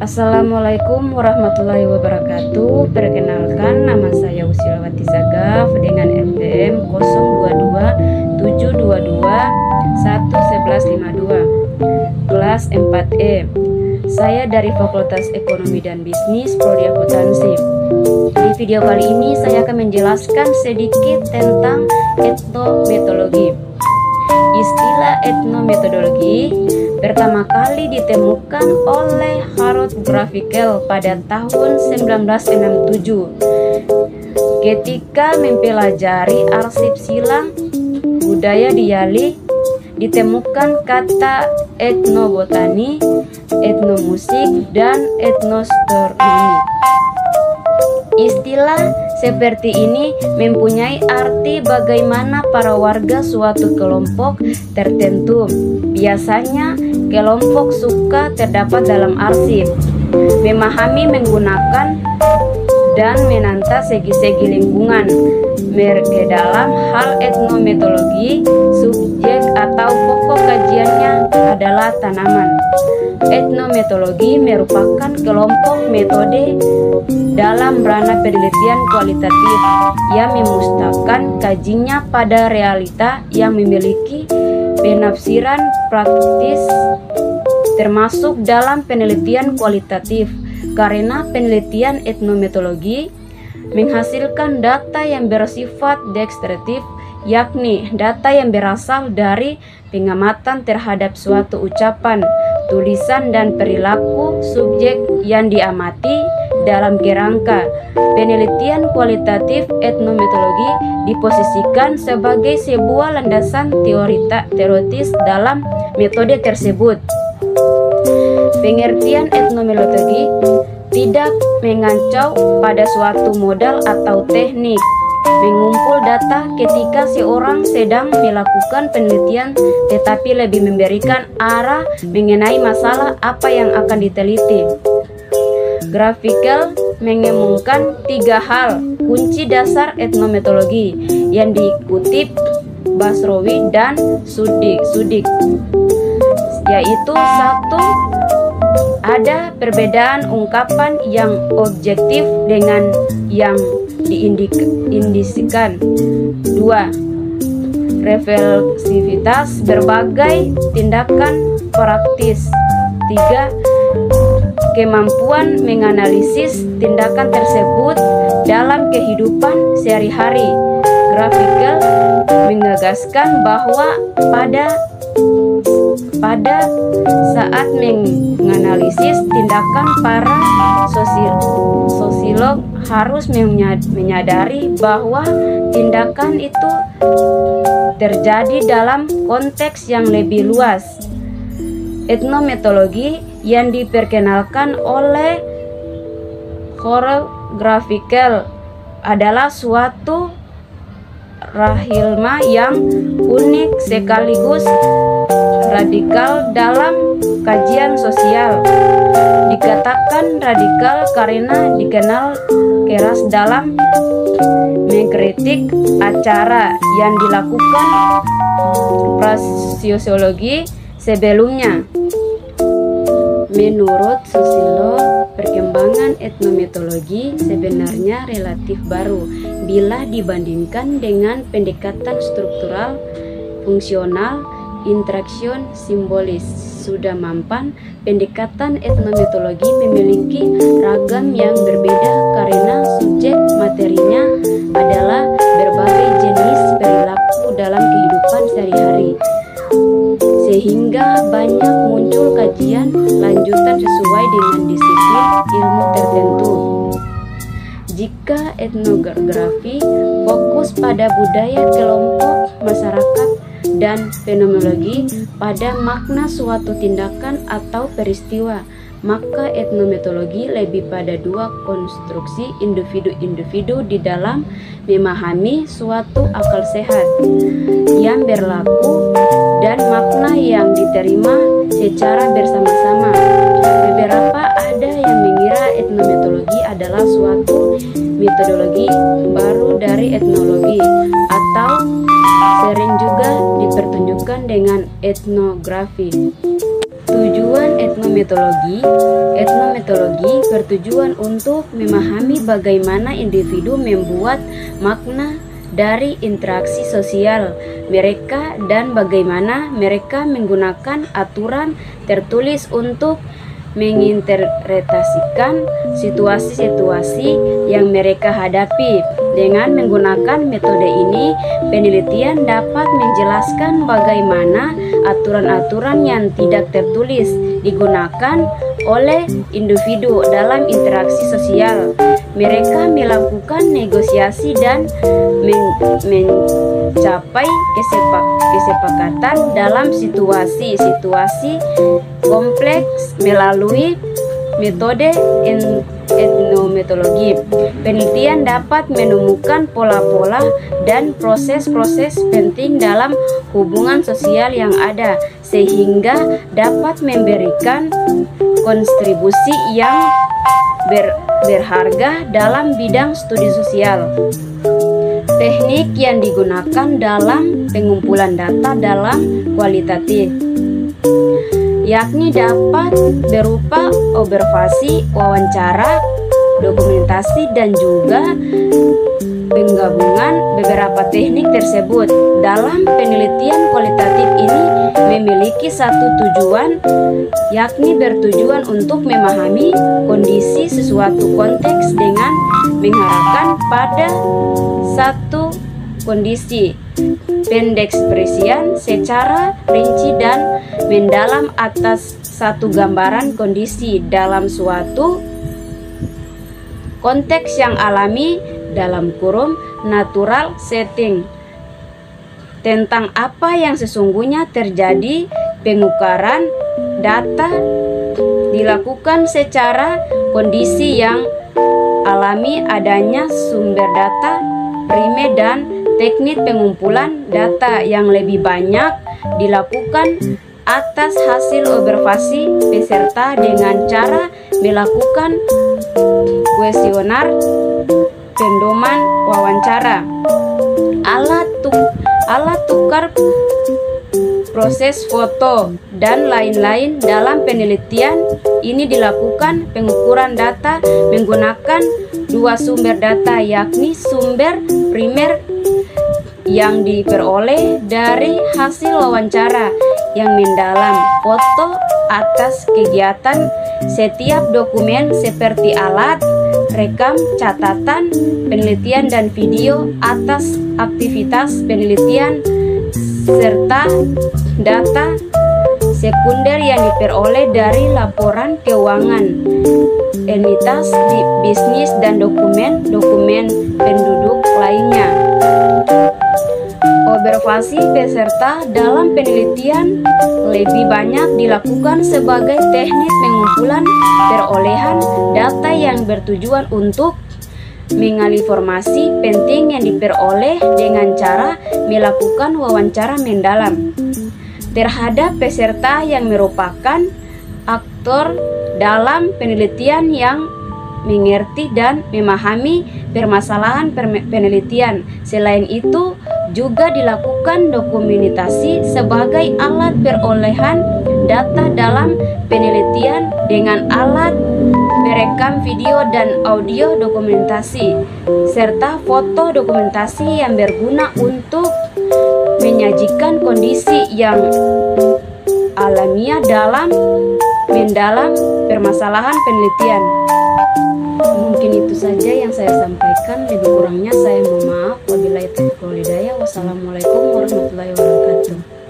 Assalamualaikum warahmatullahi wabarakatuh. Perkenalkan, nama saya Usilawati Zagaf dengan NPM 0227221152 kelas 4E. Saya dari Fakultas Ekonomi dan Bisnis Prodi Akuntansi. Di video kali ini saya akan menjelaskan sedikit tentang etnometodologi. Istilah etnometodologi pertama kali ditemukan oleh Harold Grafikel pada tahun 1967 ketika mempelajari arsip silang budaya di Yali. Ditemukan kata etnobotani, etnomusik, dan etnostronomi. Istilah seperti ini mempunyai arti bagaimana para warga suatu kelompok tertentu, biasanya kelompok suka terdapat dalam arsip, memahami, menggunakan, dan menata segi-segi lingkungan. Ke dalam hal etnometodologi, subjek atau pokok kajiannya adalah tanaman. Etnometodologi merupakan kelompok metode dalam ranah penelitian kualitatif yang memusatkan kajiannya pada realita yang memiliki penafsiran praktis, termasuk dalam penelitian kualitatif, karena penelitian etnometodologi menghasilkan data yang bersifat dekstratif, yakni data yang berasal dari pengamatan terhadap suatu ucapan, tulisan, dan perilaku subjek yang diamati. Dalam kerangka penelitian kualitatif, etnometodologi diposisikan sebagai sebuah landasan teoritis dalam metode tersebut. Pengertian etnometodologi tidak mengancau pada suatu modal atau teknik mengumpul data ketika seorang sedang melakukan penelitian, tetapi lebih memberikan arah mengenai masalah apa yang akan diteliti. Grafikel mengemukakan 3 hal kunci dasar etnometodologi yang dikutip Basrowi dan Sudik, yaitu: 1. Ada perbedaan ungkapan yang objektif dengan yang diindikasikan. 2. Refleksivitas berbagai tindakan praktis. 3. Kemampuan menganalisis tindakan tersebut dalam kehidupan sehari-hari. Grafikel menegaskan bahwa pada saat menganalisis tindakan, para sosiolog harus menyadari bahwa tindakan itu terjadi dalam konteks yang lebih luas. Etnometodologi yang diperkenalkan oleh Harold Grafikel adalah suatu rahilma yang unik sekaligus radikal dalam kajian sosial. Dikatakan radikal karena dikenal keras dalam mengkritik acara yang dilakukan prasosiologi sebelumnya. Menurut sosiolog, perkembangan etnometodologi sebenarnya relatif baru bila dibandingkan dengan pendekatan struktural, fungsional, interaksion simbolis. Sudah mampan, pendekatan etnometodologi memiliki ragam yang berbeda karena subjek materinya adalah berbagai jenis perilaku dalam kehidupan sehari-hari, sehingga banyak muncul kajian lanjutan sesuai dengan disiplin ilmu tertentu. Jika etnografi fokus pada budaya kelompok masyarakat dan fenomenologi pada makna suatu tindakan atau peristiwa, maka etnometodologi lebih pada 2 konstruksi individu-individu di dalam memahami suatu akal sehat yang berlaku dan makna yang diterima secara bersama-sama. Beberapa ada yang mengira etnometodologi adalah suatu metodologi baru dari etnologi atau dengan etnografi. Tujuan etnometodologi. Etnometodologi bertujuan untuk memahami bagaimana individu membuat makna dari interaksi sosial mereka dan bagaimana mereka menggunakan aturan tertulis untuk menginterpretasikan situasi-situasi yang mereka hadapi. Dengan menggunakan metode ini, penelitian dapat menjelaskan bagaimana aturan-aturan yang tidak tertulis digunakan oleh individu dalam interaksi sosial. Mereka melakukan negosiasi dan mencapai kesepakatan dalam situasi-situasi kompleks melalui metode etnometodologi. Penelitian dapat menemukan pola-pola dan proses-proses penting dalam hubungan sosial yang ada, sehingga dapat memberikan kontribusi yang berharga dalam bidang studi sosial. Teknik yang digunakan dalam pengumpulan data dalam kualitatif, yakni dapat berupa observasi, wawancara, dokumentasi, dan juga penggabungan beberapa teknik tersebut. Dalam penelitian kualitatif ini memiliki satu tujuan, yakni bertujuan untuk memahami kondisi sesuatu konteks dengan mengharapkan pada satu kondisi pendekspresian secara rinci dan mendalam atas satu gambaran kondisi dalam suatu konteks yang alami dalam kurung natural setting. Tentang apa yang sesungguhnya terjadi, pengukuran data dilakukan secara kondisi yang alami, adanya sumber data primer dan teknik pengumpulan data yang lebih banyak dilakukan atas hasil observasi peserta dengan cara melakukan kuesioner pendoman wawancara, alat tukar proses foto, dan lain-lain. Dalam penelitian ini dilakukan pengukuran data menggunakan dua sumber data, yakni sumber primer yang diperoleh dari hasil wawancara yang mendalam, foto atas kegiatan setiap dokumen seperti alat rekam, catatan penelitian, dan video atas aktivitas penelitian, serta data sekunder yang diperoleh dari laporan keuangan, entitas bisnis, dan dokumen penduduk lainnya. Observasi peserta dalam penelitian lebih banyak dilakukan sebagai teknik pengumpulan perolehan data yang bertujuan untuk mengambil informasi penting yang diperoleh dengan cara melakukan wawancara mendalam terhadap peserta yang merupakan aktor dalam penelitian yang mengerti dan memahami permasalahan penelitian. Selain itu, juga dilakukan dokumentasi sebagai alat perolehan data dalam penelitian dengan alat perekam video dan audio dokumentasi, serta foto dokumentasi yang berguna untuk menyajikan kondisi yang alamiah dalam mendalam permasalahan penelitian. Mungkin itu saja yang saya sampaikan, lebih kurangnya saya mohon maaf. Wabillahi taufiq wal hidayah. Wassalamualaikum warahmatullahi wabarakatuh.